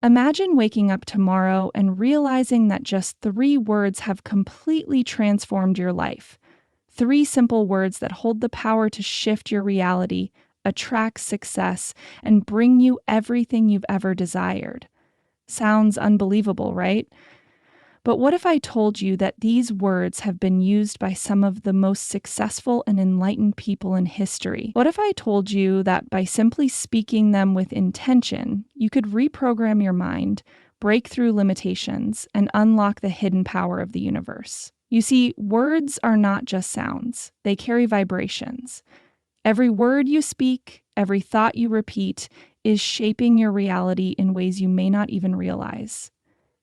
Imagine waking up tomorrow and realizing that just 3 words have completely transformed your life. 3 simple words that hold the power to shift your reality, attract success, and bring you everything you've ever desired. Sounds unbelievable, right? But what if I told you that these words have been used by some of the most successful and enlightened people in history? What if I told you that by simply speaking them with intention, you could reprogram your mind, break through limitations, and unlock the hidden power of the universe? You see, words are not just sounds, they carry vibrations. Every word you speak, every thought you repeat, is shaping your reality in ways you may not even realize.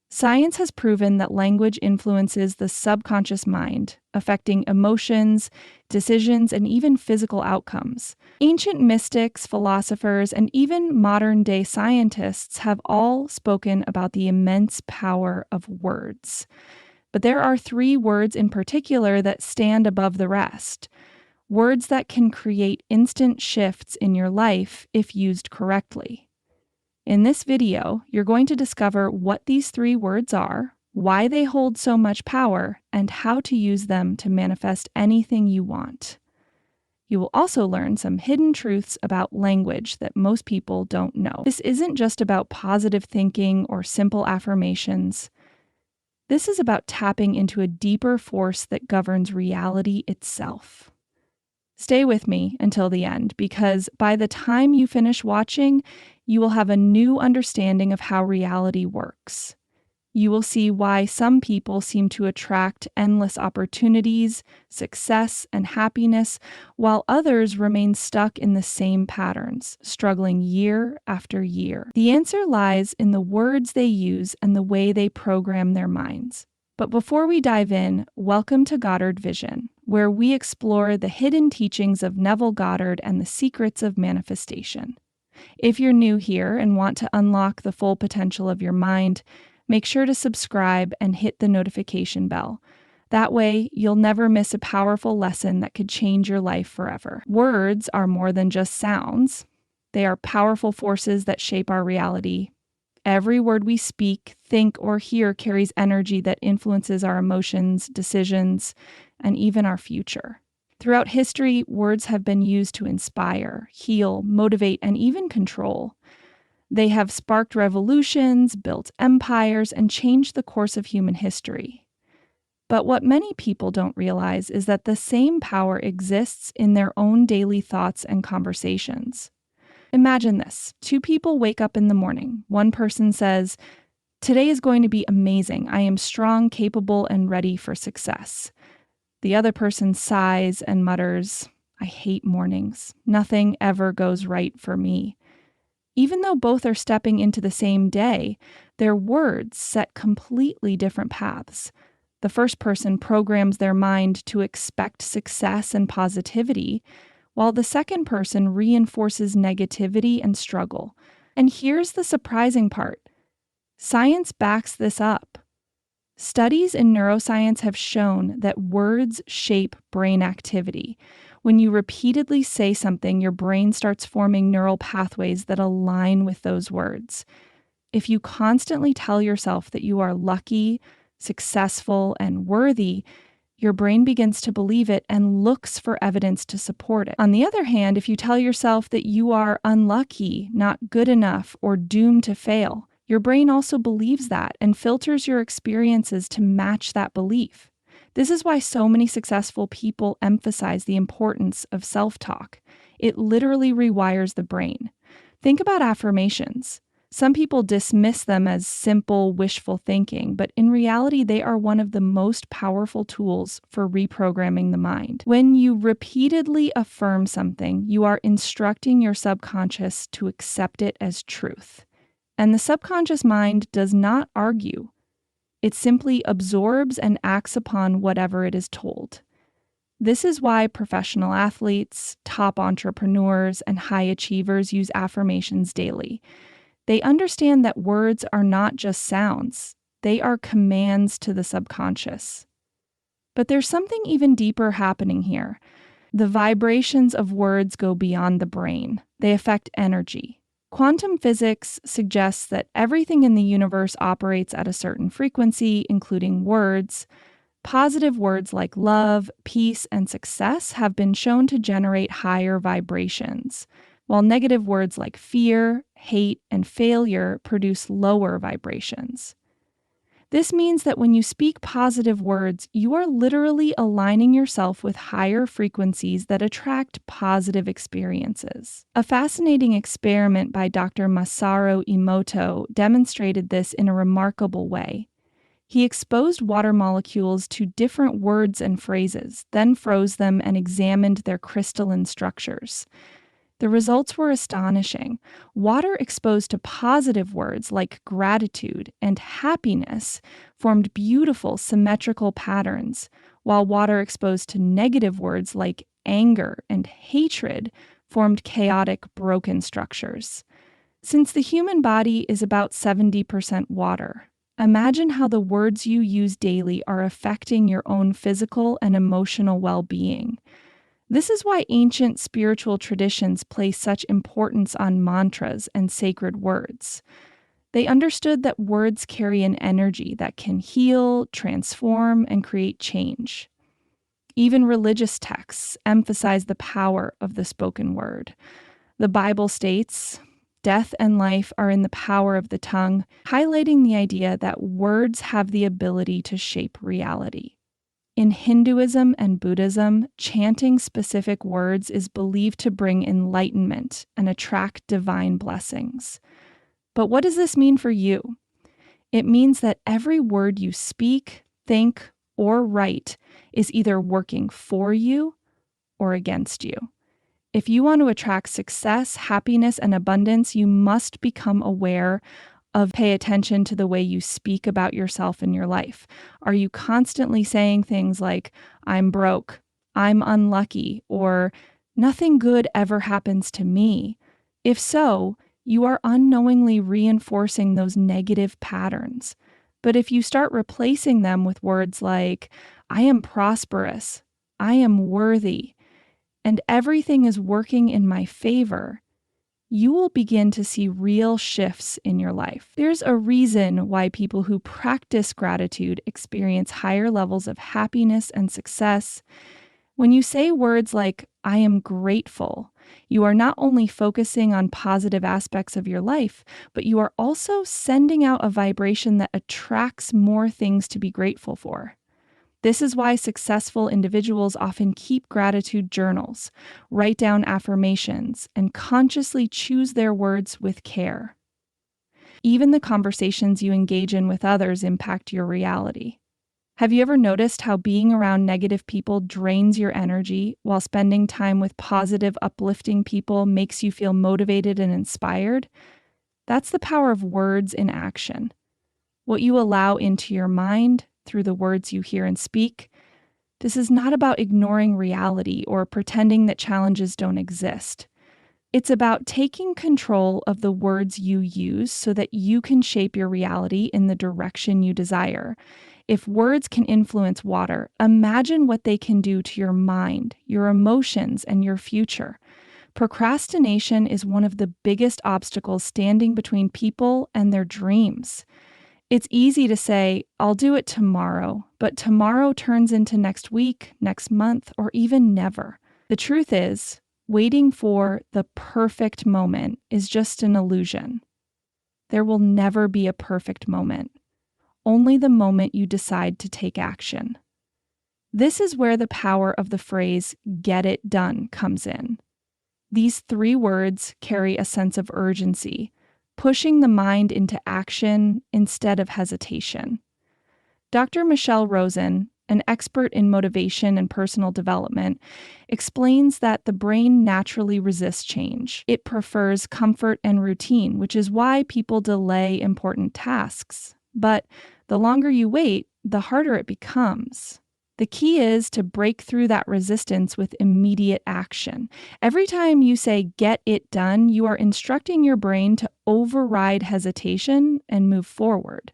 Science has proven that language influences the subconscious mind, affecting emotions, decisions, and even physical outcomes. Ancient mystics, philosophers, and even modern-day scientists have all spoken about the immense power of words. But there are 3 words in particular that stand above the rest. Words that can create instant shifts in your life if used correctly. In this video, you're going to discover what these 3 words are, why they hold so much power, and how to use them to manifest anything you want. You will also learn some hidden truths about language that most people don't know. This isn't just about positive thinking or simple affirmations. This is about tapping into a deeper force that governs reality itself. Stay with me until the end, because by the time you finish watching, you will have a new understanding of how reality works. You will see why some people seem to attract endless opportunities, success, and happiness, while others remain stuck in the same patterns, struggling year after year. The answer lies in the words they use and the way they program their minds. But before we dive in, welcome to Goddard Vision, where we explore the hidden teachings of Neville Goddard and the secrets of manifestation. If you're new here and want to unlock the full potential of your mind, make sure to subscribe and hit the notification bell. That way, you'll never miss a powerful lesson that could change your life forever. Words are more than just sounds. They are powerful forces that shape our reality. Every word we speak, think, or hear carries energy that influences our emotions, decisions, and even our future. Throughout history, words have been used to inspire, heal, motivate, and even control. They have sparked revolutions, built empires, and changed the course of human history. But what many people don't realize is that the same power exists in their own daily thoughts and conversations. Imagine this. 2 people wake up in the morning. One person says, "Today is going to be amazing. I am strong, capable, and ready for success." The other person sighs and mutters, "I hate mornings. Nothing ever goes right for me." Even though both are stepping into the same day, their words set completely different paths. The first person programs their mind to expect success and positivity, while the second person reinforces negativity and struggle. And here's the surprising part. Science backs this up. Studies in neuroscience have shown that words shape brain activity. When you repeatedly say something, your brain starts forming neural pathways that align with those words. If you constantly tell yourself that you are lucky, successful, and worthy, your brain begins to believe it and looks for evidence to support it. On the other hand, if you tell yourself that you are unlucky, not good enough, or doomed to fail, your brain also believes that and filters your experiences to match that belief. This is why so many successful people emphasize the importance of self-talk. It literally rewires the brain. Think about affirmations. Some people dismiss them as simple, wishful thinking, but in reality, they are one of the most powerful tools for reprogramming the mind. When you repeatedly affirm something, you are instructing your subconscious to accept it as truth. And the subconscious mind does not argue. It simply absorbs and acts upon whatever it is told. This is why professional athletes, top entrepreneurs, and high achievers use affirmations daily. They understand that words are not just sounds, they are commands to the subconscious. But there's something even deeper happening here. The vibrations of words go beyond the brain. They affect energy. Quantum physics suggests that everything in the universe operates at a certain frequency, including words. Positive words like love, peace, and success have been shown to generate higher vibrations, while negative words like fear, hate, and failure produce lower vibrations. This means that when you speak positive words, you are literally aligning yourself with higher frequencies that attract positive experiences. A fascinating experiment by Dr. Masaru Emoto demonstrated this in a remarkable way. He exposed water molecules to different words and phrases, then froze them and examined their crystalline structures. The results were astonishing. Water exposed to positive words like gratitude and happiness formed beautiful symmetrical patterns, while water exposed to negative words like anger and hatred formed chaotic, broken structures. Since the human body is about 70% water, imagine how the words you use daily are affecting your own physical and emotional well-being. This is why ancient spiritual traditions place such importance on mantras and sacred words. They understood that words carry an energy that can heal, transform, and create change. Even religious texts emphasize the power of the spoken word. The Bible states, "Death and life are in the power of the tongue," highlighting the idea that words have the ability to shape reality. In Hinduism and Buddhism, chanting specific words is believed to bring enlightenment and attract divine blessings. But what does this mean for you? It means that every word you speak, think, or write is either working for you or against you. If you want to attract success, happiness, and abundance, you must become aware of pay attention to the way you speak about yourself and your life. Are you constantly saying things like, "I'm broke," "I'm unlucky," or "nothing good ever happens to me"? If so, you are unknowingly reinforcing those negative patterns. But if you start replacing them with words like, "I am prosperous," "I am worthy," and "everything is working in my favor," you will begin to see real shifts in your life. There's a reason why people who practice gratitude experience higher levels of happiness and success. When you say words like, "I am grateful," you are not only focusing on positive aspects of your life, but you are also sending out a vibration that attracts more things to be grateful for. This is why successful individuals often keep gratitude journals, write down affirmations, and consciously choose their words with care. Even the conversations you engage in with others impact your reality. Have you ever noticed how being around negative people drains your energy while spending time with positive, uplifting people makes you feel motivated and inspired? That's the power of words in action. What you allow into your mind through the words you hear and speak. This is not about ignoring reality or pretending that challenges don't exist. It's about taking control of the words you use so that you can shape your reality in the direction you desire. If words can influence water, imagine what they can do to your mind, your emotions, and your future. Procrastination is one of the biggest obstacles standing between people and their dreams. It's easy to say, "I'll do it tomorrow," but tomorrow turns into next week, next month, or even never. The truth is, waiting for the perfect moment is just an illusion. There will never be a perfect moment, only the moment you decide to take action. This is where the power of the phrase, "get it done," comes in. These 3 words carry a sense of urgency, pushing the mind into action instead of hesitation. Dr. Michelle Rosen, an expert in motivation and personal development, explains that the brain naturally resists change. It prefers comfort and routine, which is why people delay important tasks. But the longer you wait, the harder it becomes. The key is to break through that resistance with immediate action. Every time you say "get it done," you are instructing your brain to override hesitation and move forward.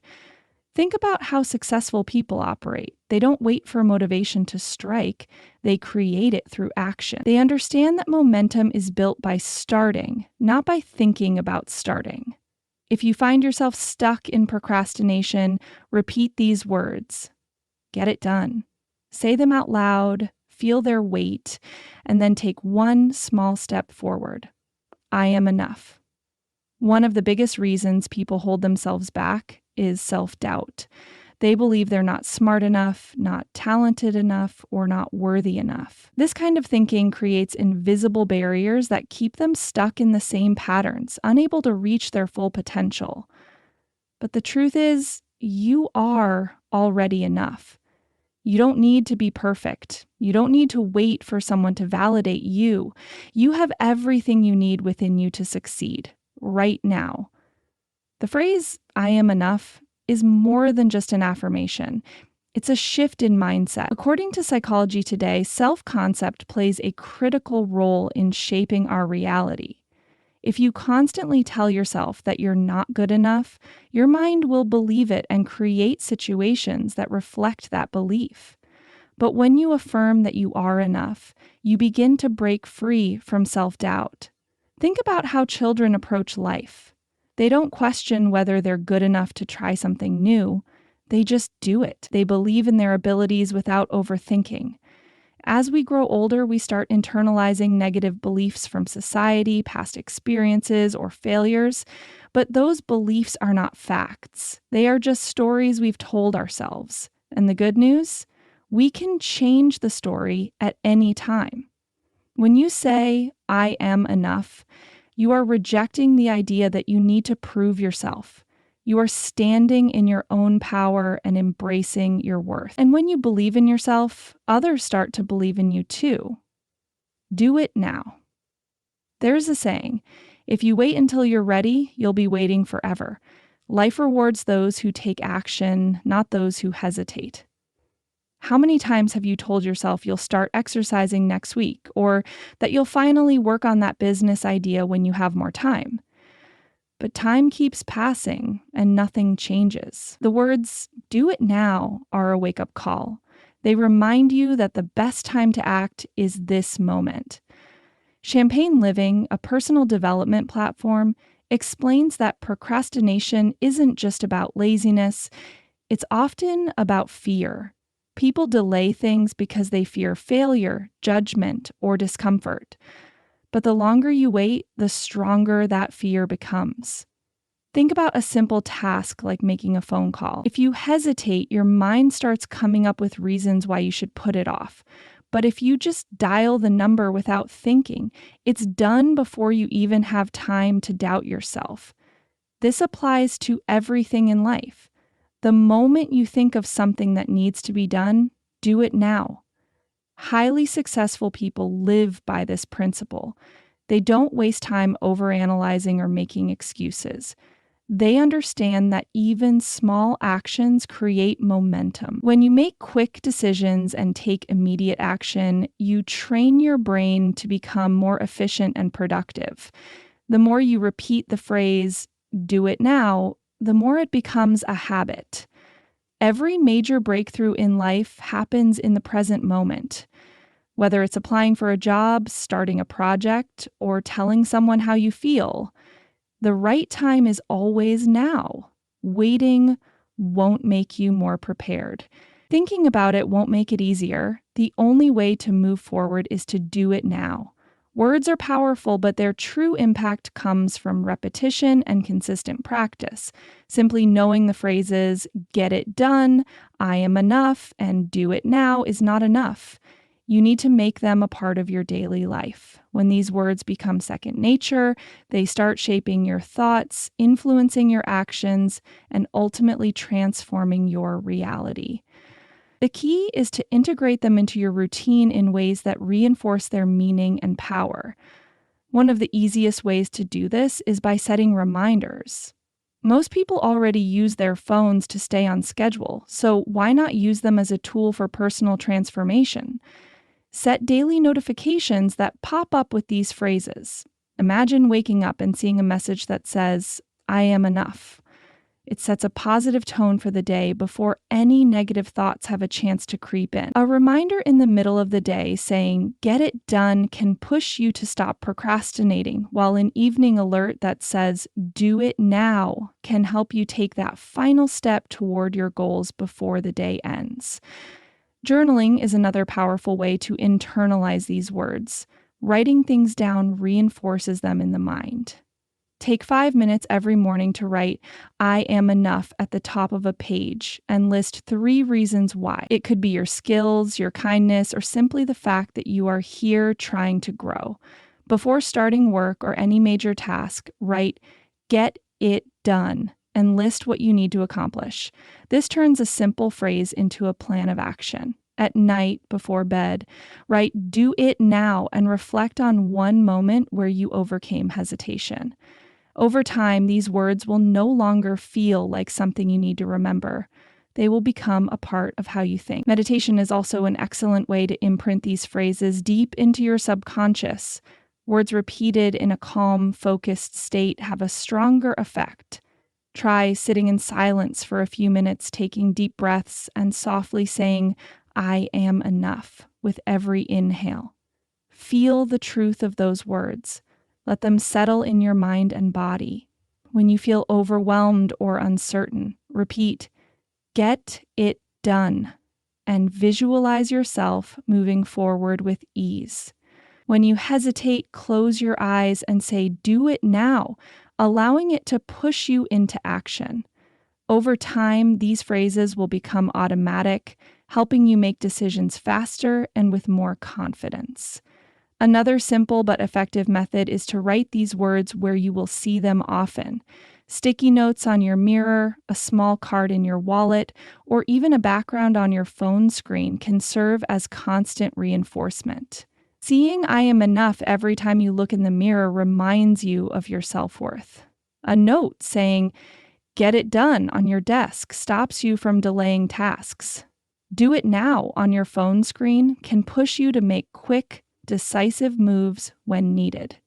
Think about how successful people operate. They don't wait for motivation to strike, they create it through action. They understand that momentum is built by starting, not by thinking about starting. If you find yourself stuck in procrastination, repeat these words: get it done. Say them out loud, feel their weight, and then take one small step forward. I am enough. One of the biggest reasons people hold themselves back is self-doubt. They believe they're not smart enough, not talented enough, or not worthy enough. This kind of thinking creates invisible barriers that keep them stuck in the same patterns, unable to reach their full potential. But the truth is, you are already enough. You don't need to be perfect. You don't need to wait for someone to validate you. You have everything you need within you to succeed, right now. The phrase, I am enough, is more than just an affirmation. It's a shift in mindset. According to Psychology Today, self-concept plays a critical role in shaping our reality. If you constantly tell yourself that you're not good enough, your mind will believe it and create situations that reflect that belief. But when you affirm that you are enough, you begin to break free from self-doubt. Think about how children approach life. They don't question whether they're good enough to try something new. They just do it. They believe in their abilities without overthinking. As we grow older, we start internalizing negative beliefs from society, past experiences, or failures. But those beliefs are not facts. They are just stories we've told ourselves. And the good news? We can change the story at any time. When you say, I am enough, you are rejecting the idea that you need to prove yourself. You are standing in your own power and embracing your worth. And when you believe in yourself, others start to believe in you too. Do it now. There's a saying, if you wait until you're ready, you'll be waiting forever. Life rewards those who take action, not those who hesitate. How many times have you told yourself you'll start exercising next week, or that you'll finally work on that business idea when you have more time? But time keeps passing and nothing changes. The words, do it now, are a wake-up call. They remind you that the best time to act is this moment. Champagne Living, a personal development platform, explains that procrastination isn't just about laziness, it's often about fear. People delay things because they fear failure, judgment, or discomfort. But the longer you wait, the stronger that fear becomes. Think about a simple task like making a phone call. If you hesitate, your mind starts coming up with reasons why you should put it off. But if you just dial the number without thinking, it's done before you even have time to doubt yourself. This applies to everything in life. The moment you think of something that needs to be done, do it now. Highly successful people live by this principle. They don't waste time overanalyzing or making excuses. They understand that even small actions create momentum. When you make quick decisions and take immediate action, you train your brain to become more efficient and productive. The more you repeat the phrase, do it now, the more it becomes a habit. Every major breakthrough in life happens in the present moment. Whether it's applying for a job, starting a project, or telling someone how you feel, the right time is always now. Waiting won't make you more prepared. Thinking about it won't make it easier. The only way to move forward is to do it now. Words are powerful, but their true impact comes from repetition and consistent practice. Simply knowing the phrases, get it done, I am enough, and do it now is not enough. You need to make them a part of your daily life. When these words become second nature, they start shaping your thoughts, influencing your actions, and ultimately transforming your reality. The key is to integrate them into your routine in ways that reinforce their meaning and power. One of the easiest ways to do this is by setting reminders. Most people already use their phones to stay on schedule, so why not use them as a tool for personal transformation? Set daily notifications that pop up with these phrases. Imagine waking up and seeing a message that says, I am enough. It sets a positive tone for the day before any negative thoughts have a chance to creep in. A reminder in the middle of the day saying, "Get it done," can push you to stop procrastinating, while an evening alert that says, "Do it now," can help you take that final step toward your goals before the day ends. Journaling is another powerful way to internalize these words. Writing things down reinforces them in the mind. Take 5 minutes every morning to write, "I am enough" at the top of a page and list 3 reasons why. It could be your skills, your kindness, or simply the fact that you are here trying to grow. Before starting work or any major task, write, "Get it done," and list what you need to accomplish. This turns a simple phrase into a plan of action. At night, before bed, write, "Do it now," and reflect on one moment where you overcame hesitation. Over time, these words will no longer feel like something you need to remember. They will become a part of how you think. Meditation is also an excellent way to imprint these phrases deep into your subconscious. Words repeated in a calm, focused state have a stronger effect. Try sitting in silence for a few minutes, taking deep breaths and softly saying, "I am enough," with every inhale. Feel the truth of those words. Let them settle in your mind and body. When you feel overwhelmed or uncertain, repeat, "Get it done," and visualize yourself moving forward with ease. When you hesitate, close your eyes and say, "Do it now," allowing it to push you into action. Over time, these phrases will become automatic, helping you make decisions faster and with more confidence. Another simple but effective method is to write these words where you will see them often. Sticky notes on your mirror, a small card in your wallet, or even a background on your phone screen can serve as constant reinforcement. Seeing "I am enough" every time you look in the mirror reminds you of your self-worth. A note saying, "Get it done" on your desk stops you from delaying tasks. "Do it now" on your phone screen can push you to make quick, decisive moves when needed.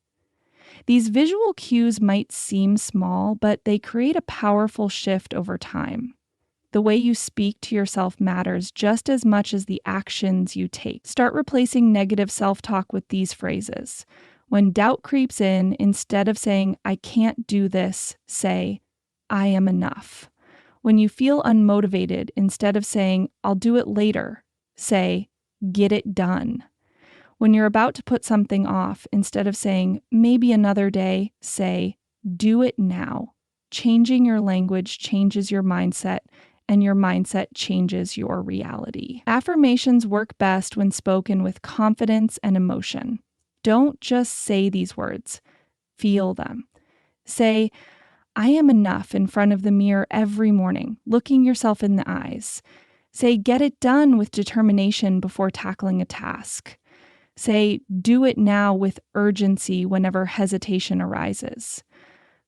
These visual cues might seem small, but they create a powerful shift over time. The way you speak to yourself matters just as much as the actions you take. Start replacing negative self-talk with these phrases. When doubt creeps in, instead of saying, "I can't do this," say, "I am enough." When you feel unmotivated, instead of saying, "I'll do it later," say, "Get it done." When you're about to put something off, instead of saying, "Maybe another day," say, "Do it now." Changing your language changes your mindset, and your mindset changes your reality. Affirmations work best when spoken with confidence and emotion. Don't just say these words, feel them. Say, "I am enough" in front of the mirror every morning, looking yourself in the eyes. Say, "Get it done" with determination before tackling a task. Say, "Do it now" with urgency whenever hesitation arises.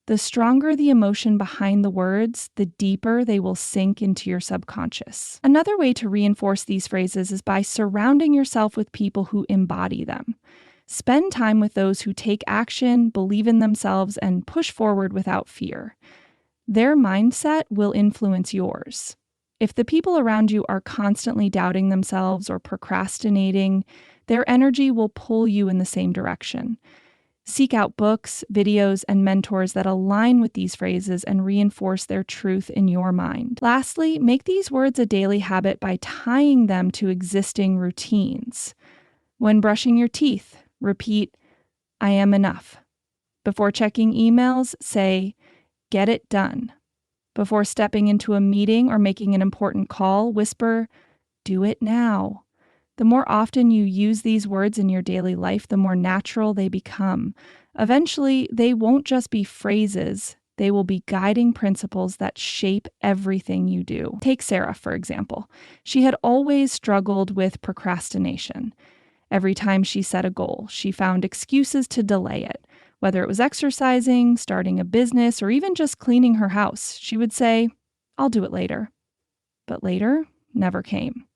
The stronger the emotion behind the words, the deeper they will sink into your subconscious. Another way to reinforce these phrases is by surrounding yourself with people who embody them. Spend time with those who take action, believe in themselves, and push forward without fear. Their mindset will influence yours. If the people around you are constantly doubting themselves or procrastinating, their energy will pull you in the same direction. Seek out books, videos, and mentors that align with these phrases and reinforce their truth in your mind. Lastly, make these words a daily habit by tying them to existing routines. When brushing your teeth, repeat, "I am enough." Before checking emails, say, "Get it done." Before stepping into a meeting or making an important call, whisper, "Do it now." The more often you use these words in your daily life, the more natural they become. Eventually, they won't just be phrases, they will be guiding principles that shape everything you do. Take Sarah, for example. She had always struggled with procrastination. Every time she set a goal, she found excuses to delay it. Whether it was exercising, starting a business, or even just cleaning her house, she would say, "I'll do it later." But later never came.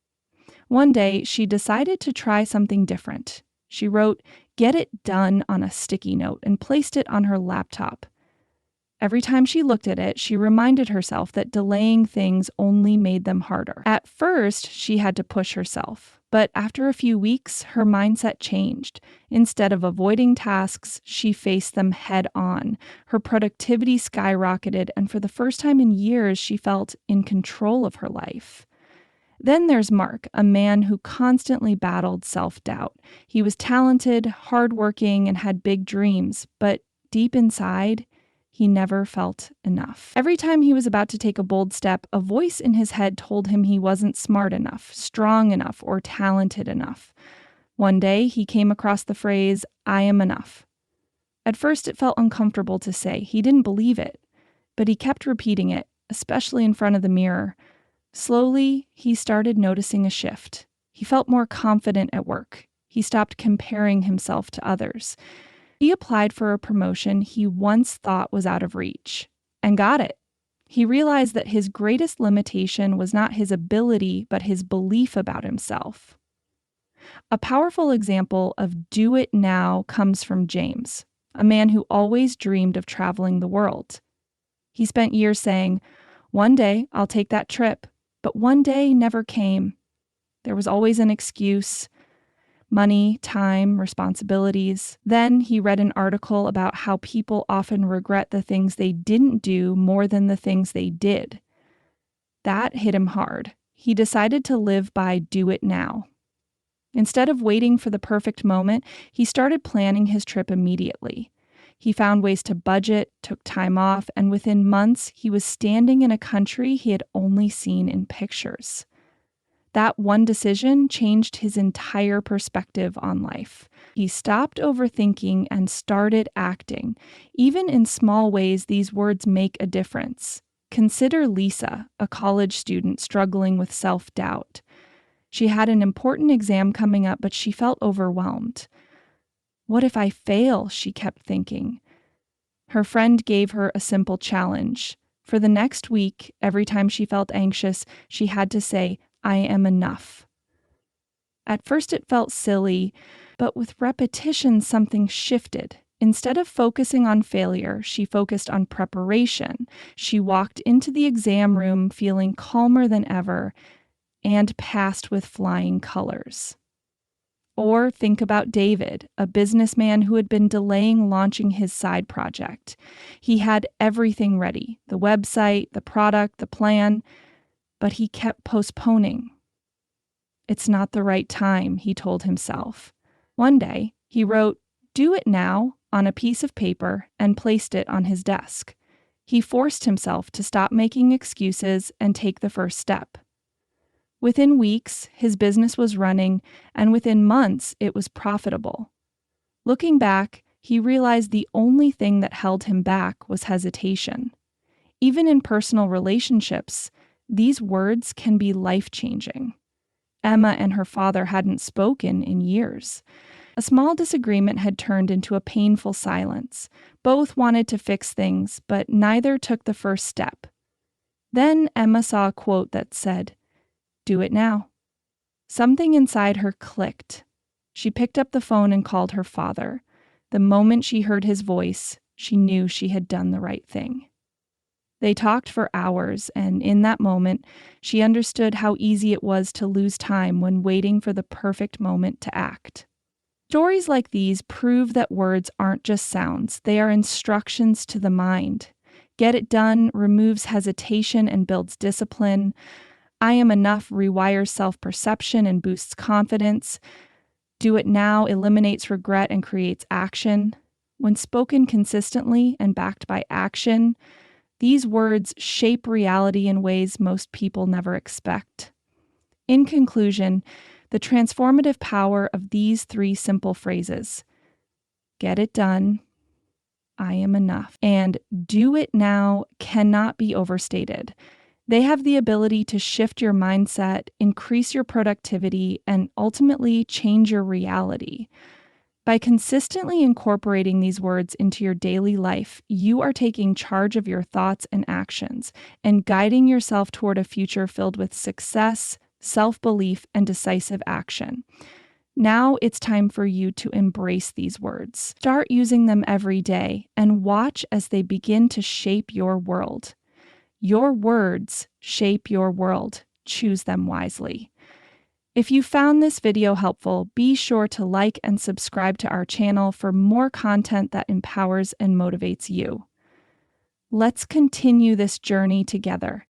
One day, she decided to try something different. She wrote, "Get it done" on a sticky note and placed it on her laptop. Every time she looked at it, she reminded herself that delaying things only made them harder. At first, she had to push herself, but after a few weeks, her mindset changed. Instead of avoiding tasks, she faced them head on. Her productivity skyrocketed, and for the first time in years, she felt in control of her life. Then there's Mark, a man who constantly battled self-doubt. He was talented, hardworking, and had big dreams, but deep inside, he never felt enough. Every time he was about to take a bold step, a voice in his head told him he wasn't smart enough, strong enough, or talented enough. One day, he came across the phrase, "I am enough." At first, it felt uncomfortable to say. He didn't believe it, but he kept repeating it, especially in front of the mirror. Slowly, he started noticing a shift. He felt more confident at work. He stopped comparing himself to others. He applied for a promotion he once thought was out of reach, and got it. He realized that his greatest limitation was not his ability, but his belief about himself. A powerful example of do it now comes from James, a man who always dreamed of traveling the world. He spent years saying, "One day I'll take that trip," but one day never came. There was always an excuse: money, time, responsibilities. Then he read an article about how people often regret the things they didn't do more than the things they did. That hit him hard. He decided to live by do it now. Instead of waiting for the perfect moment, he started planning his trip immediately. He found ways to budget, took time off, and within months, he was standing in a country he had only seen in pictures. That one decision changed his entire perspective on life. He stopped overthinking and started acting. Even in small ways, these words make a difference. Consider Lisa, a college student struggling with self-doubt. She had an important exam coming up, but she felt overwhelmed. "What if I fail?" she kept thinking. Her friend gave her a simple challenge. For the next week, every time she felt anxious, she had to say, "I am enough." At first it felt silly, but with repetition something shifted. Instead of focusing on failure, she focused on preparation. She walked into the exam room feeling calmer than ever and passed with flying colors. Or think about David, a businessman who had been delaying launching his side project. He had everything ready: the website, the product, the plan, but he kept postponing. "It's not the right time," he told himself. One day, he wrote, "Do it now," on a piece of paper and placed it on his desk. He forced himself to stop making excuses and take the first step. Within weeks, his business was running, and within months, it was profitable. Looking back, he realized the only thing that held him back was hesitation. Even in personal relationships, these words can be life-changing. Emma and her father hadn't spoken in years. A small disagreement had turned into a painful silence. Both wanted to fix things, but neither took the first step. Then Emma saw a quote that said, "Do it now." Something inside her clicked. She picked up the phone and called her father. The moment she heard his voice, she knew she had done the right thing. They talked for hours, and in that moment, she understood how easy it was to lose time when waiting for the perfect moment to act. Stories like these prove that words aren't just sounds, they are instructions to the mind. Get it done removes hesitation and builds discipline. I am enough rewires self-perception and boosts confidence. Do it now eliminates regret and creates action. When spoken consistently and backed by action, these words shape reality in ways most people never expect. In conclusion, the transformative power of these three simple phrases: get it done, I am enough, and do it now cannot be overstated. They have the ability to shift your mindset, increase your productivity, and ultimately change your reality. By consistently incorporating these words into your daily life, you are taking charge of your thoughts and actions and guiding yourself toward a future filled with success, self-belief, and decisive action. Now it's time for you to embrace these words. Start using them every day and watch as they begin to shape your world. Your words shape your world. Choose them wisely. If you found this video helpful, be sure to like and subscribe to our channel for more content that empowers and motivates you. Let's continue this journey together.